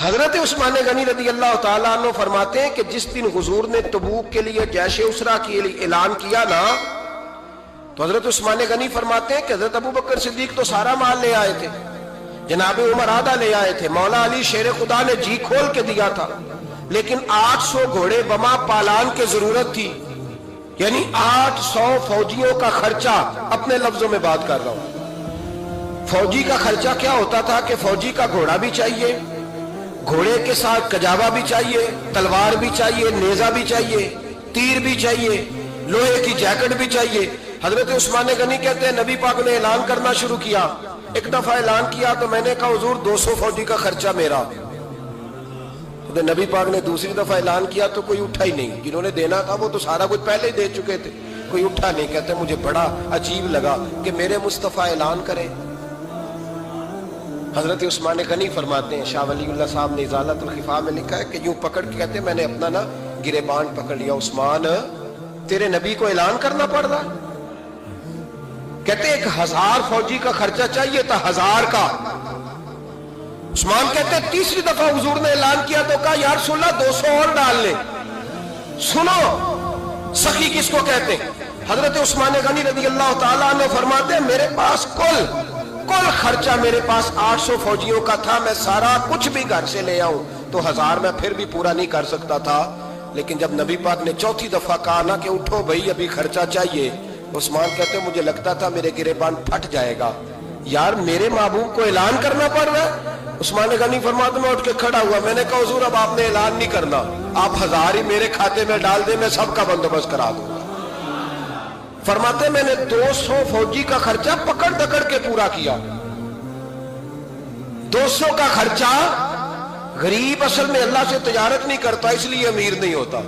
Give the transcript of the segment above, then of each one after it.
حضرت عثمان غنی رضی اللہ تعالیٰ عنہ فرماتے ہیں کہ جس دن حضور نے تبوک کے لیے جیش اسرا کے لیے اعلان کیا نا، تو حضرت عثمان غنی فرماتے ہیں کہ حضرت ابو بکر صدیق تو سارا مال لے آئے تھے، جناب عمر آدھا لے آئے تھے، مولا علی شیر خدا نے جی کھول کے دیا تھا، لیکن 800 گھوڑے بما پالان کی ضرورت تھی، یعنی 800 فوجیوں کا خرچہ، اپنے لفظوں میں بات کر رہا ہوں۔ فوجی کا خرچہ کیا ہوتا تھا کہ فوجی کا گھوڑا بھی چاہیے، گھوڑے کے ساتھ کجاوا بھی چاہیے، تلوار بھی چاہیے، نیزہ بھی چاہیے، تیر بھی چاہیے، لوہے کی جیکٹ بھی چاہیے۔ حضرت عثمان غنی کہتے ہیں نبی پاک نے اعلان کرنا شروع کیا، ایک دفعہ اعلان کیا تو میں نے کہا حضور 200 فوجی کا خرچہ میرا۔ تو نبی پاک نے دوسری دفعہ اعلان کیا تو کوئی اٹھا ہی نہیں، جنہوں نے دینا تھا وہ تو سارا کچھ پہلے ہی دے چکے تھے، کوئی اٹھا نہیں۔ کہتے مجھے بڑا عجیب لگا کہ میرے مصطفیٰ اعلان کرے۔ حضرت عثمان غنی فرماتے ہیں، شاہ ولی اللہ صاحب نے ازالت الخفا میں لکھا ہے کہ یوں پکڑ کے کہتے ہیں میں نے اپنا گریبان پکڑ لیا، عثمان تیرے نبی کو اعلان کرنا پڑ رہا۔ کہتے 1000 فوجی کا خرچہ چاہیے تھا، 1000 کا۔ عثمان کہتے تیسری دفعہ حضور نے اعلان کیا تو کہا یا رسول اللہ 200 اور ڈال لیں۔ سنو سخی کس کو کہتے ہیں؟ حضرت عثمان غنی رضی اللہ تعالیٰ عنہ فرماتے ہیں میرے پاس کل خرچہ میرے پاس 800 فوجیوں کا تھا، میں سارا کچھ بھی گھر سے لے آؤں تو 1000 میں پھر بھی پورا نہیں کر سکتا تھا، لیکن جب نبی پاک نے چوتھی دفعہ کہا نا کہ اٹھو بھائی ابھی خرچہ چاہیے، عثمان کہتے مجھے لگتا تھا میرے گریبان پھٹ جائے گا، یار میرے محبوب کو اعلان کرنا پڑ رہا ہے۔ عثمان غنی فرماتے میں اٹھ کے کھڑا ہوا، میں نے کہا حضور اب آپ نے اعلان نہیں کرنا، آپ 1000 ہی میرے کھاتے میں ڈال دیں، میں سب کا بندوبست کرا دوں گا۔ فرماتے میں نے 200 فوجی کا خرچہ پکڑ دکڑ کے پورا کیا۔ 200 کا خرچہ، غریب اصل میں اللہ سے تجارت نہیں کرتا اس لیے امیر نہیں ہوتا،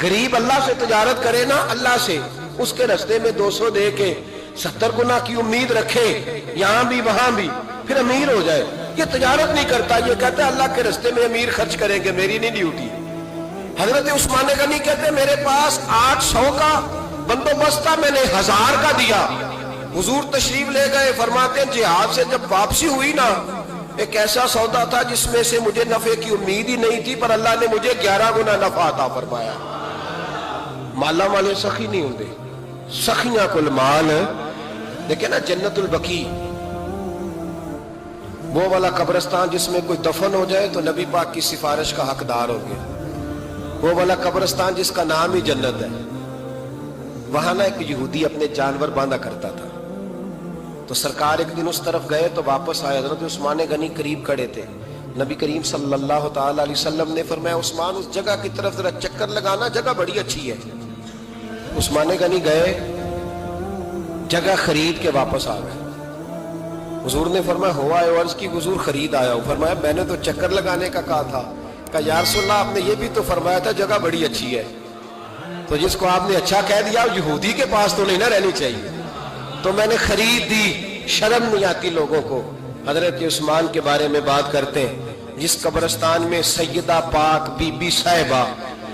غریب اللہ سے تجارت کرے نا، اللہ سے اس کے رستے میں 200 دے کے 70 گنا کی امید رکھے یہاں بھی وہاں بھی، پھر امیر ہو جائے۔ یہ تجارت نہیں کرتا، یہ کہتا ہے اللہ کے رستے میں امیر خرچ کریں گے، میری نہیں ڈیوٹی۔ حضرت عثمان غنی کہتے ہیں میرے پاس 800 کا بندوبست تھا، میں نے 1000 کا دیا۔ حضور تشریف لے گئے، فرماتے ہیں جہاد سے جب واپسی ہوئی نا، ایک ایسا سودا تھا جس میں سے مجھے نفع کی امید ہی نہیں تھی، پر اللہ نے مجھے 11 گنا نفع عطا فرمایا۔ مالا مالے سخی نہیں ہوندے، سخیاں کل مال۔ دیکھیں نا جنت البقیع، وہ والا قبرستان جس میں کوئی دفن ہو جائے تو نبی پاک کی سفارش کا حقدار ہو گیا، وہ والا قبرستان جس کا نام ہی جنت ہے۔ وہاں نا ایک یہودی اپنے جانور باندھا کرتا تھا، تو سرکار ایک دن اس طرف گئے تو واپس آئے، حضرت عثمان غنی قریب کھڑے تھے، نبی کریم صلی اللہ تعالی علیہ وسلم نے فرمایا عثمان اس جگہ کی طرف ذرا چکر لگانا، جگہ بڑی اچھی ہے۔ عثمان غنی گئے، جگہ خرید کے واپس آ گئے۔ حضور نے فرمایا ہوا ہے، عرض کی حضور خرید آیا ہوں۔ فرمایا میں نے تو چکر لگانے کا کہا تھا۔ کہا یا رسول اللہ آپ نے یہ بھی تو فرمایا تھا جگہ بڑی اچھی ہے، تو جس کو آپ نے اچھا کہہ دیا یہودی کے پاس تو نہیں نہ رہنی چاہیے، تو میں نے خرید دی۔ شرم نہیں آتی لوگوں کو۔ حضرت عثمان کے بارے میں بات کرتے ہیں، جس قبرستان میں سیدہ پاک بی بی صاحبہ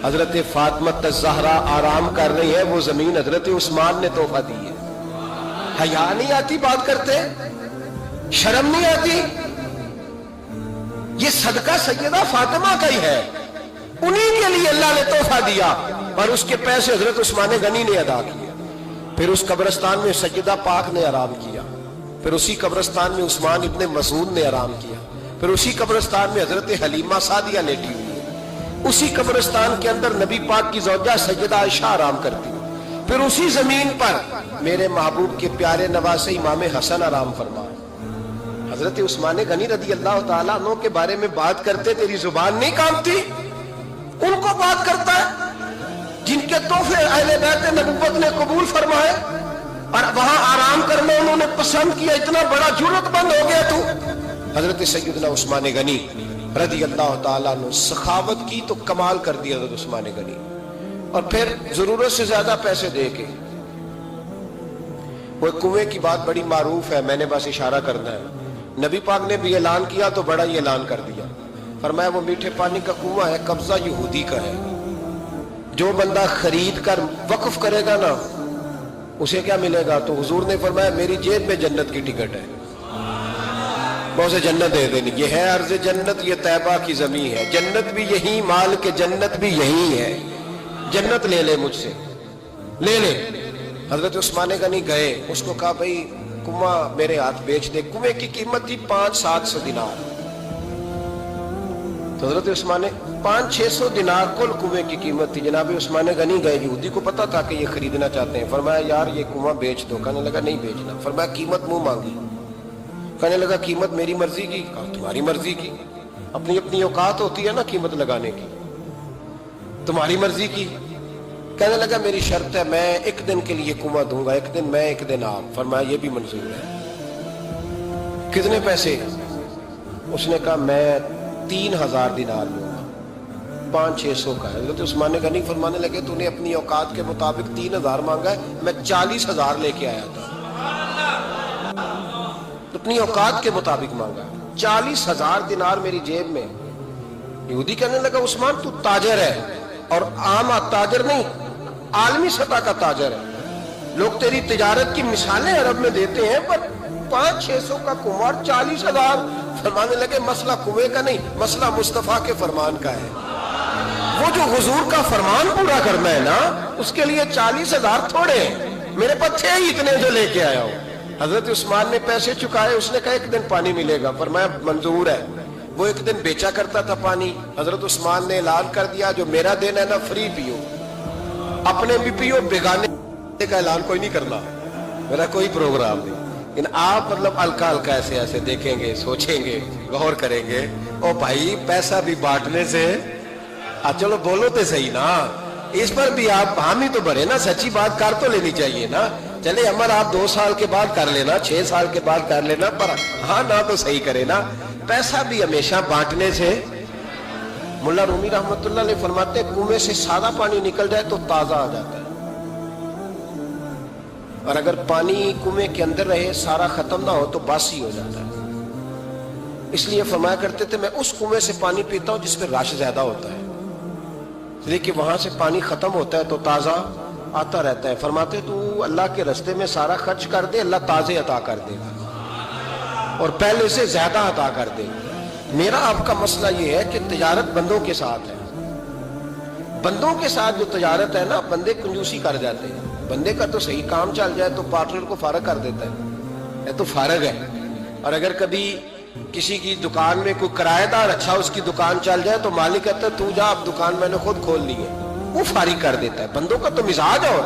حضرت فاطمہ الزہرا آرام کر رہی ہے، وہ زمین حضرت عثمان نے تحفہ دی ہے۔ حیا نہیں آتی بات کرتے، شرم نہیں آتی؟ یہ صدقہ سیدہ فاطمہ کا ہی ہے، انہی کے لیے اللہ نے تحفہ دیا، اور اس کے پیسے حضرت عثمان غنی نے ادا کیے۔ پھر اس قبرستان میں سیدہ پاک نے آرام کیا، پھر اسی قبرستان میں عثمان ابن مسعود نے آرام کیا، پھر اسی قبرستان میں حضرت حلیمہ سعدیہ لیٹی ہوئی ہے، اسی قبرستان کے اندر نبی پاک کی زوجہ سیدہ عائشہ آرام کرتی، پھر اسی زمین پر میرے محبوب کے پیارے نواسے امام حسن آرام فرما۔ حضرت عثمان غنی رضی اللہ تعالیٰ عنہ کے بارے میں بات کرتے تیری زبان نہیں کانپتی؟ ان کو بات کرتا ہے جن کے تحفے اہل بیت نبوت نے قبول فرمائے، اور وہاں آرام کرنا انہوں نے پسند کیا، اتنا بڑا جرت بند ہو گیا تو۔ حضرت سیدنا عثمان غنی رضی اللہ تعالیٰ عنہ سخاوت کی تو کمال کر دیا حضرت عثمان غنی، اور پھر ضرورت سے زیادہ پیسے دے کے۔ وہ کنویں کی بات بڑی معروف ہے، میں نے بس اشارہ کرنا ہے، نبی پاک نے بھی اعلان کیا تو بڑا ہی اعلان کر دیا، فرمایا وہ میٹھے پانی کا کنواں ہے، قبضہ یہودی کا ہے، جو بندہ خرید کر وقف کرے گا نا اسے کیا ملے گا؟ تو حضور نے فرمایا میری جیب میں جنت کی ٹکٹ ہے۔ بہت سے جنت دے دینی، یہ ہے عرض جنت، یہ طیبہ کی زمین ہے، جنت بھی یہی، مال کے جنت بھی یہی ہے، جنت لے لے مجھ سے، لے لے۔ حضرت عثمان غنی گئے، اس کو کہا بھائی کنواں میرے ہاتھ بیچ دے۔ کنویں کی قیمت تھی 500-700 دینار۔ تو حضرت عثمان 500-600 دینار کل کنویں کی قیمت تھی۔ جناب عثمان غنی گئے، یہودی کو پتا تھا کہ یہ خریدنا چاہتے ہیں، فرمایا یار یہ کنواں بیچ دو۔ کہنے لگا نہیں بیچنا۔ فرمایا قیمت منہ مانگی۔ کہنے لگا قیمت میری مرضی کی۔ کہا تمہاری مرضی کی، اپنی اپنی اوقات ہوتی ہے نا قیمت لگانے کی، تمہاری مرضی کی۔ کہنے لگا میری شرط ہے، میں ایک دن کے لیے کنواں دوں گا، ایک دن میں ایک دن آپ۔ فرمایا یہ بھی منظور ہے۔ کتنے پیسے؟ اس نے کہا میں 3000 دینار لوں گا، 500-600 کا ہے۔ حضرت عثمان غنی فرمانے لگے تو نے اپنی اوقات کے مطابق 3000 مانگا ہے، میں 40,000 لے کے آیا تھا، اپنی اوقات کے مطابق مانگا، 40,000 دینار میری جیب میں۔ یہودی کہنے لگا عثمان تو تاجر ہے، اور عام تاجر نہیں، عالمی سطح کا تاجر ہے، لوگ تیری تجارت کی مثالیں عرب میں دیتے ہیں، پر 500-600 کا کنواں 40,000۔ فرمانے لگے مسئلہ کنویں کا نہیں، مسئلہ مصطفیٰ کے فرمان کا ہے، وہ جو حضور کا فرمان پورا کرنا ہے نا، اس کے لیے 40,000 تھوڑے ہیں، میرے پاس تھے ہی اتنے جو لے کے آیا ہوں۔ حضرت عثمان نے پیسے چکائے، اس نے کہا ایک دن پانی ملے گا۔ فرمایا منظور ہے۔ وہ ایک دن بیچا کرتا تھا پانی۔ حضرت عثمان نے اعلان کر دیا جو میرا دن ہے نا فری پیو، اپنے بھی پیو، بیگانے کا اعلان کوئی نہیں کرنا، میرا کوئی پروگرام نہیں۔ لیکن آپ مطلب ہلکا ہلکا ایسے ایسے دیکھیں گے، سوچیں گے، غور کریں گے، او بھائی پیسہ بھی بانٹنے سے، چلو بولو تو صحیح نا، اس پر بھی آپ حامی تو بھرے نا، سچی بات کر تو لینی چاہیے نا۔ چلے عمر آپ 2 سال کے بعد کر لینا، 6 سال کے بعد کر لینا، پر ہاں نہ تو صحیح کرے نا، پیسہ بھی ہمیشہ بانٹنے سے۔ ملا رومی رحمت اللہ علیہ فرماتے ہیں کنویں سے سادہ پانی نکل جائے تو تازہ آ جاتا ہے، اور اگر پانی کنویں کے اندر رہے سارا ختم نہ ہو تو باسی ہو جاتا ہے۔ اس لیے فرمایا کرتے تھے میں اس کنویں سے پانی پیتا ہوں جس میں رش زیادہ ہوتا ہے، لیکن وہاں سے پانی ختم ہوتا ہے تو تازہ آتا رہتا ہے۔ فرماتے تو اللہ کے رستے میں سارا خرچ کر دے، اللہ تازے عطا کر دے گا اور پہلے سے زیادہ عطا کر دے گا۔ میرا آپ کا مسئلہ یہ ہے کہ تجارت بندوں کے ساتھ ہے، بندوں کے ساتھ جو تجارت ہے نا، بندے کنجوسی کر جاتے ہیں، بندے کا تو صحیح کام چل جائے تو پارٹنر کو فارغ کر دیتا ہے، یہ تو فارغ ہے، اور اگر کبھی کسی کی دکان میں کوئی کرایہ دار اچھا اس کی دکان چل جائے تو مالک کہتا ہے تو جا، اب دکان میں نے خود کھول لی ہے، وہ فارغ کر دیتا ہے۔ بندوں کا تو مزاج ہے۔ اور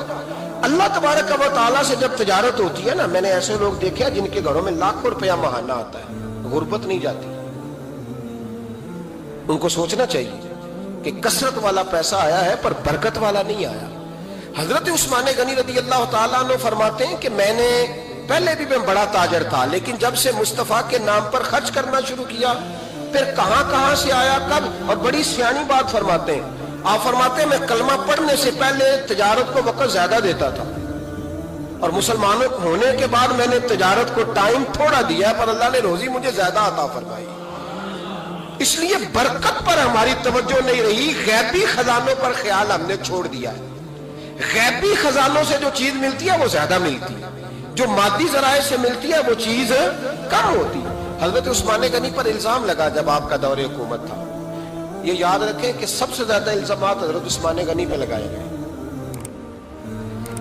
اللہ تبارک و تعالیٰ سے جب تجارت ہوتی ہے نا، میں نے ایسے لوگ دیکھے ہیں جن کے گھروں میں لاکھوں روپیہ ماہانہ آتا ہے، غربت نہیں جاتی۔ ان کو سوچنا چاہیے کہ کثرت والا پیسہ آیا ہے پر برکت والا نہیں آیا۔ حضرت عثمان غنی رضی اللہ تعالیٰ عنہ فرماتے ہیں کہ میں نے پہلے بھی میں بڑا تاجر تھا، لیکن جب سے مصطفیٰ کے نام پر خرچ کرنا شروع کیا، پھر کہاں کہاں سے آیا کب، اور بڑی سیانی بات فرماتے ہیں۔ آپ فرماتے ہیں میں کلمہ پڑھنے سے پہلے تجارت کو وقت زیادہ دیتا تھا، اور مسلمانوں ہونے کے بعد میں نے تجارت کو ٹائم تھوڑا دیا، پر اللہ نے روزی مجھے زیادہ عطا فرمائی۔ اس لیے برکت پر ہماری توجہ نہیں رہی، غیبی خزانوں پر خیال ہم نے چھوڑ دیا ہے۔ غیبی خزانوں سے جو چیز ملتی ہے وہ زیادہ ملتی ہے، جو مادی ذرائع سے ملتی ہے وہ چیز کم ہوتی ہے۔ حضرت عثمان غنی پر الزام لگا جب آپ کا دور حکومت تھا، یہ یاد رکھیں کہ سب سے زیادہ الزامات حضرت عثمان غنی پہ لگائے گئے۔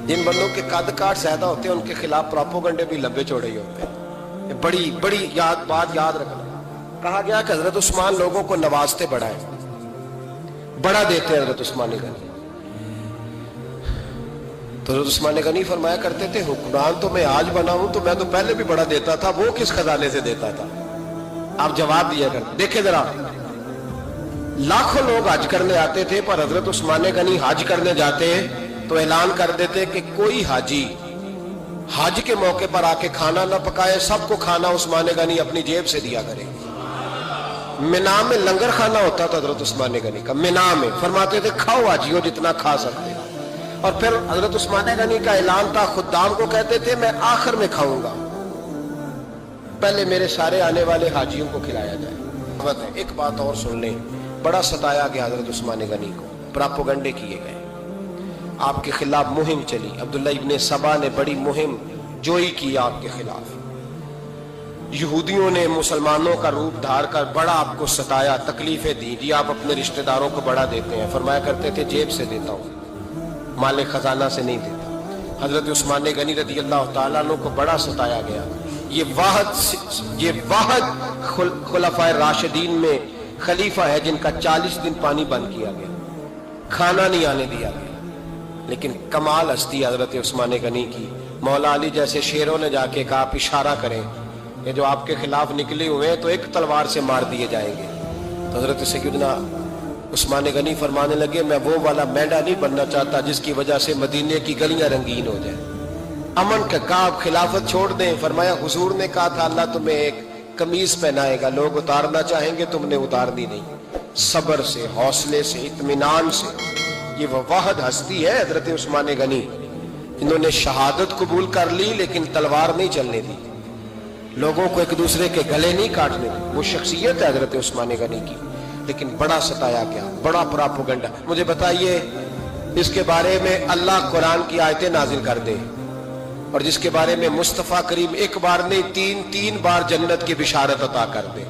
جن بندوں کے قد کاٹ زیادہ ہوتے ہیں ان کے خلاف پروپیگنڈے بھی لمبے چوڑے ہی ہوتے ہیں۔ بڑی بڑی بات یاد رکھنا، کہا گیا کہ حضرت عثمان لوگوں کو نوازتے بڑا ہے، بڑا دیتے ہیں حضرت عثمان غنی۔ تو حضرت عثمان غنی فرمایا کرتے تھے حکمران تو میں آج بنا ہوں تو میں تو پہلے بھی بڑا دیتا تھا، وہ کس خزانے سے دیتا تھا؟ آپ جواب دیا کرتے۔ دیکھیں ذرا، لاکھوں لوگ حج کرنے آتے تھے، پر حضرت عثمان غنی حج کرنے جاتے تو اعلان کر دیتے کہ کوئی حاجی حج کے موقع پر آ کے کھانا نہ پکائے، سب کو کھانا عثمان غنی اپنی جیب سے دیا کرے۔ مینا میں لنگر خانہ ہوتا تھا حضرت عثمان غنی کا، مینا میں، فرماتے تھے کھاؤ حاجیوں جتنا کھا سکتے۔ اور پھر حضرت عثمان غنی کا اعلان تھا، خدام کو کہتے تھے میں آخر میں کھاؤں گا، پہلے میرے سارے آنے والے حاجیوں کو کھلایا جائے۔ ایک بات اور سن لیں، بڑا ستایا گیا حضرت عثمان غنی کو، پراپوگنڈے کیے گئے، آپ کے خلاف مہم چلی، عبداللہ ابن سبا نے بڑی مہم جوئی کی آپ کے خلاف۔ یہودیوں نے مسلمانوں کا روپ دھار کر بڑا آپ کو ستایا، تکلیفیں دی، جی آپ اپنے رشتہ داروں کو بڑا دیتے ہیں، فرمایا کرتے تھے جیب سے دیتا ہوں، مال خزانہ سے نہیں دیتا۔ حضرت عثمان غنی رضی اللہ تعالیٰ عنہ کو بڑا ستایا گیا۔ یہ واحد خلفائے راشدین میں خلیفہ ہے جن کا 40 دن پانی بند کیا گیا، کھانا نہیں آنے دیا گیا، لیکن کمال ہستی حضرت عثمان غنی کی۔ مولا علی جیسے شیروں نے جا کے کہا آپ اشارہ کریں، یہ جو آپ کے خلاف نکلے ہوئے ہیں تو ایک تلوار سے مار دیے جائیں گے۔ تو حضرت سیدنا عثمان غنی فرمانے لگے میں وہ والا مینڈا نہیں بننا چاہتا جس کی وجہ سے مدینے کی گلیاں رنگین ہو جائیں۔ امن کا کہا آپ خلافت چھوڑ دیں، فرمایا حضور نے کہا تھا اللہ تمہیں ایک قمیض پہنائے گا، لوگ اتارنا چاہیں گے، تم نے اتارنی نہیں۔ صبر سے، حوصلے سے، اطمینان سے، یہ وہ واحد ہستی ہے حضرت عثمان غنی۔ انہوں نے شہادت قبول کر لی لیکن تلوار نہیں چلنے دی، لوگوں کو ایک دوسرے کے گلے نہیں کاٹنے دی۔ وہ شخصیت ہے حضرت عثمان غنی کی، لیکن بڑا ستایا گیا، بڑا پراپوگنڈا۔ مجھے بتائیے اس کے بارے میں اللہ قرآن کی آیتیں نازل کر دے اور جس کے بارے میں مصطفیٰ کریم ایک بار نہیں تین بار جنت کی بشارت عطا کر دے،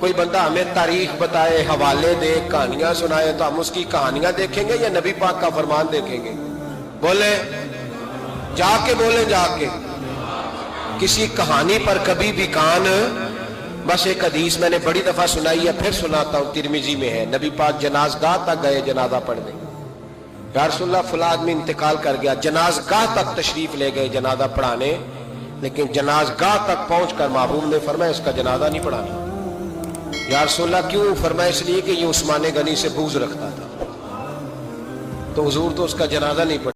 کوئی بندہ ہمیں تاریخ بتائے، حوالے دے، کہانیاں سنائے تو ہم اس کی کہانیاں دیکھیں گے یا نبی پاک کا فرمان دیکھیں گے؟ بولیں، جا کے بولیں، جا کے۔ کسی کہانی پر کبھی بھی کان، بس ایک حدیث میں نے بڑی دفعہ سنائی ہے، پھر سناتا ہوں، ترمذی میں ہے، نبی پاک جنازگاہ تک گئے جنازہ پڑھنے، یا رسول اللہ فلاں آدمی انتقال کر گیا، جنازگاہ تک تشریف لے گئے جنازہ پڑھانے، لیکن جنازگاہ تک پہنچ کر محبوب نے فرمایا اس کا جنازہ نہیں پڑھانا۔ یا رسول اللہ کیوں؟ فرمایا اس لیے کہ یہ عثمان غنی سے بغض رکھتا تھا، تو حضور تو اس کا جنازہ نہیں پڑھا۔